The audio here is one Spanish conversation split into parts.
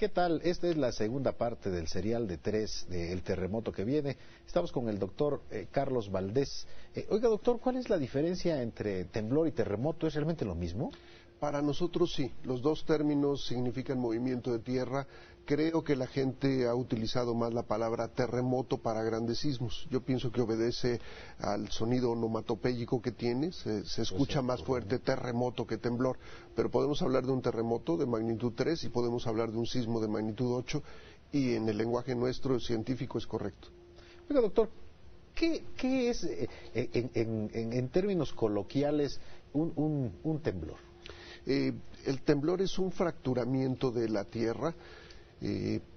¿Qué tal? Esta es la segunda parte del serial de 3 del terremoto que viene. Estamos con el doctor Carlos Valdés. Oiga, doctor, ¿cuál es la diferencia entre temblor y terremoto? ¿Es realmente lo mismo? Para nosotros sí, los dos términos significan movimiento de tierra. Creo que la gente ha utilizado más la palabra terremoto para grandes sismos. Yo pienso que obedece al sonido onomatopéyico que tiene, se escucha más fuerte terremoto que temblor, pero podemos hablar de un terremoto de magnitud 3 y podemos hablar de un sismo de magnitud 8 y en el lenguaje nuestro científico es correcto. Oiga, doctor, ¿qué es en términos coloquiales un temblor? El temblor es un fracturamiento de la tierra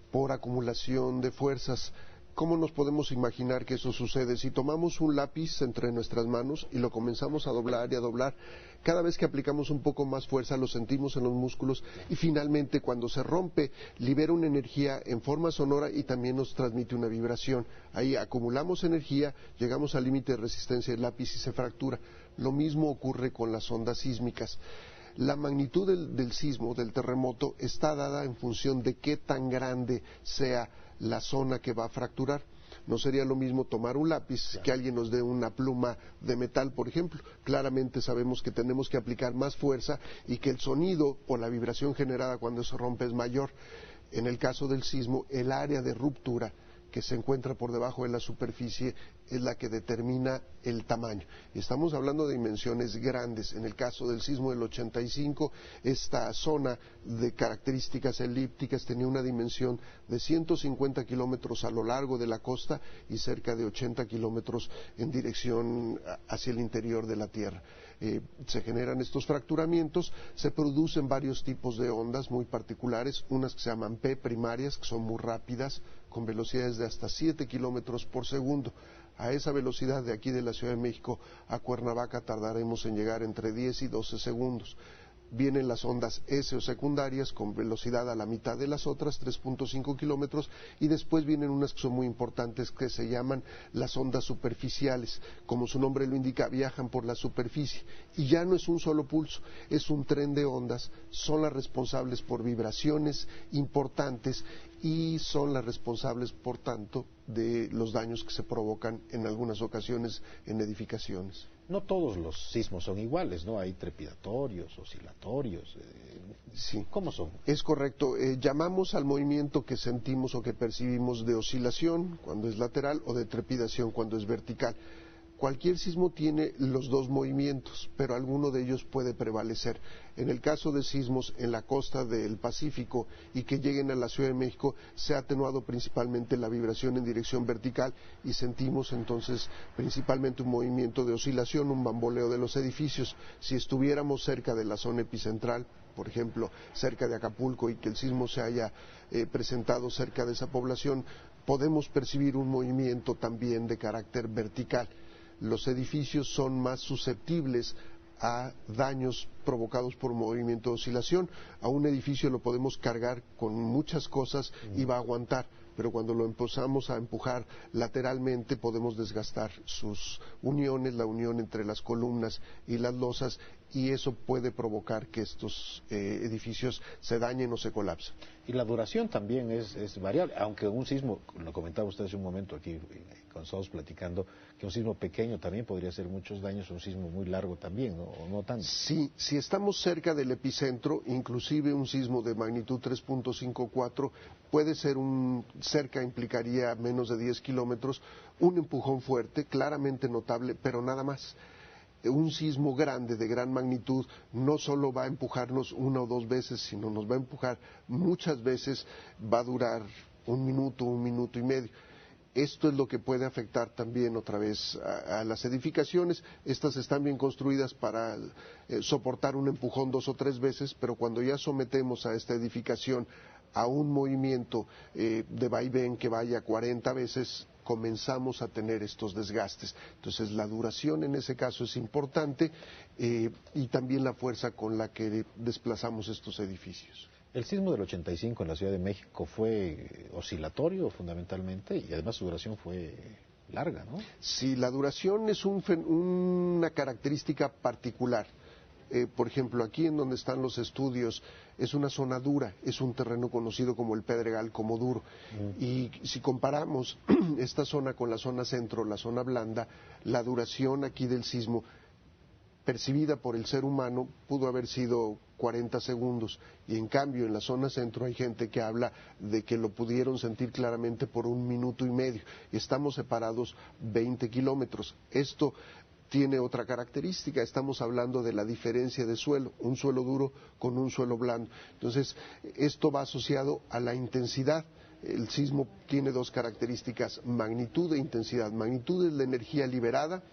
por acumulación de fuerzas. ¿Cómo nos podemos imaginar que eso sucede? Si tomamos un lápiz entre nuestras manos y lo comenzamos a doblar y a doblar, cada vez que aplicamos un poco más fuerza lo sentimos en los músculos y finalmente cuando se rompe libera una energía en forma sonora y también nos transmite una vibración. Ahí acumulamos energía, llegamos al límite de resistencia del lápiz y se fractura. Lo mismo ocurre con las ondas sísmicas. La magnitud del sismo, del terremoto, está dada en función de qué tan grande sea la zona que va a fracturar. No sería lo mismo tomar un lápiz que alguien nos dé una pluma de metal, por ejemplo. Claramente sabemos que tenemos que aplicar más fuerza y que el sonido o la vibración generada cuando se rompe es mayor. En el caso del sismo, el área de ruptura que se encuentra por debajo de la superficie es la que determina el tamaño. Estamos hablando de dimensiones grandes. En el caso del sismo del 85, esta zona de características elípticas tenía una dimensión de 150 kilómetros a lo largo de la costa y cerca de 80 kilómetros en dirección hacia el interior de la Tierra. Se generan estos fracturamientos, se producen varios tipos de ondas muy particulares, unas que se llaman P primarias, que son muy rápidas, con velocidades de hasta 7 kilómetros por segundo. A esa velocidad de aquí de la Ciudad de México a Cuernavaca tardaremos en llegar entre 10 y 12 segundos. Vienen las ondas S o secundarias con velocidad a la mitad de las otras, 3.5 kilómetros, y después vienen unas que son muy importantes que se llaman las ondas superficiales. Como su nombre lo indica, viajan por la superficie y ya no es un solo pulso, es un tren de ondas, son las responsables por vibraciones importantes y son las responsables, por tanto, de los daños que se provocan en algunas ocasiones en edificaciones. No todos los sismos son iguales, ¿no? Hay trepidatorios, oscilatorios. Sí. ¿Cómo son? Es correcto. Llamamos al movimiento que sentimos o que percibimos de oscilación cuando es lateral o de trepidación cuando es vertical. Cualquier sismo tiene los dos movimientos, pero alguno de ellos puede prevalecer. En el caso de sismos en la costa del Pacífico y que lleguen a la Ciudad de México, se ha atenuado principalmente la vibración en dirección vertical y sentimos entonces principalmente un movimiento de oscilación, un bamboleo de los edificios. Si estuviéramos cerca de la zona epicentral, por ejemplo, cerca de Acapulco y que el sismo se haya presentado cerca de esa población, podemos percibir un movimiento también de carácter vertical. Los edificios son más susceptibles a daños provocados por movimiento de oscilación. A un edificio lo podemos cargar con muchas cosas y va a aguantar, pero cuando lo empezamos a empujar lateralmente podemos desgastar sus uniones, la unión entre las columnas y las losas, y eso puede provocar que estos edificios se dañen o se colapsen. Y la duración también es variable, aunque un sismo, lo comentaba usted hace un momento aquí, cuando estábamos platicando, que un sismo pequeño también podría hacer muchos daños, un sismo muy largo también, ¿no? ¿O no tanto? Sí, si estamos cerca del epicentro, inclusive un sismo de magnitud 3.54 puede ser cerca implicaría menos de 10 kilómetros, un empujón fuerte, claramente notable, pero nada más. Un sismo grande, de gran magnitud, no solo va a empujarnos una o dos veces, sino nos va a empujar muchas veces, va a durar un minuto y medio. Esto es lo que puede afectar también otra vez a las edificaciones. Estas están bien construidas para soportar un empujón 2 o 3 veces, pero cuando ya sometemos a esta edificación a un movimiento de vaivén que vaya 40 veces, comenzamos a tener estos desgastes. Entonces la duración en ese caso es importante y también la fuerza con la que desplazamos estos edificios. El sismo del 85 en la Ciudad de México fue oscilatorio fundamentalmente y además su duración fue larga, ¿no? Sí, la duración es una característica particular. Por ejemplo, aquí en donde están los estudios es una zona dura, es un terreno conocido como el Pedregal, como duro. Y si comparamos esta zona con la zona centro, la zona blanda, la duración aquí del sismo percibida por el ser humano pudo haber sido 40 segundos y en cambio en la zona centro hay gente que habla de que lo pudieron sentir claramente por 1 minuto y medio y estamos separados 20 kilómetros. Esto tiene otra característica, estamos hablando de la diferencia de suelo, un suelo duro con un suelo blando. Entonces, esto va asociado a la intensidad. El sismo tiene 2 características, magnitud e intensidad. Magnitud es la energía liberada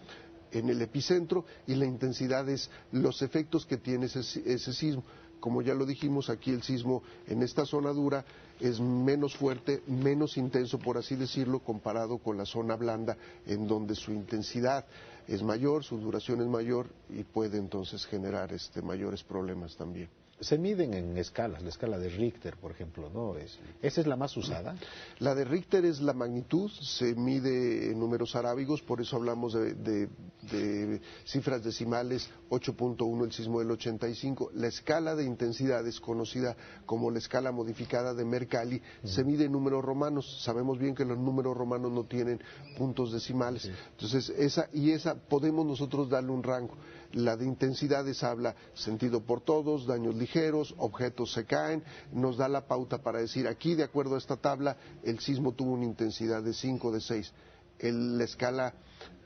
en el epicentro y la intensidad es los efectos que tiene ese sismo. Como ya lo dijimos, aquí el sismo en esta zona dura es menos fuerte, menos intenso, por así decirlo, comparado con la zona blanda, en donde su intensidad es mayor, su duración es mayor y puede entonces generar mayores problemas también. Se miden en escalas, la escala de Richter, por ejemplo, ¿no? ¿Esa es la más usada? La de Richter es la magnitud, se mide en números arábigos, por eso hablamos de cifras decimales, 8.1 el sismo del 85. La escala de intensidad es conocida como la escala modificada de Mercalli, se mide en números romanos. Sabemos bien que los números romanos no tienen puntos decimales, entonces esa podemos nosotros darle un rango. La de intensidades habla sentido por todos, daños ligeros, objetos se caen, nos da la pauta para decir aquí, de acuerdo a esta tabla, el sismo tuvo una intensidad de 5, de 6. La escala,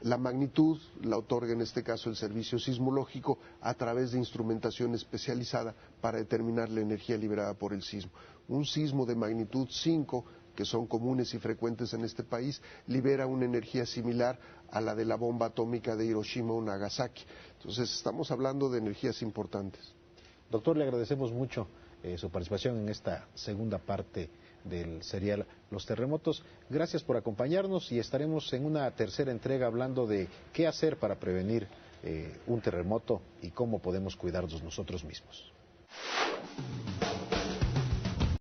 la magnitud la otorga en este caso el servicio sismológico a través de instrumentación especializada para determinar la energía liberada por el sismo. Un sismo de magnitud 5, que son comunes y frecuentes en este país, libera una energía similar a la de la bomba atómica de Hiroshima o Nagasaki. Entonces estamos hablando de energías importantes. Doctor, le agradecemos mucho su participación en esta segunda parte del serial Los Terremotos. Gracias por acompañarnos y estaremos en una tercera entrega hablando de qué hacer para prevenir un terremoto y cómo podemos cuidarnos nosotros mismos.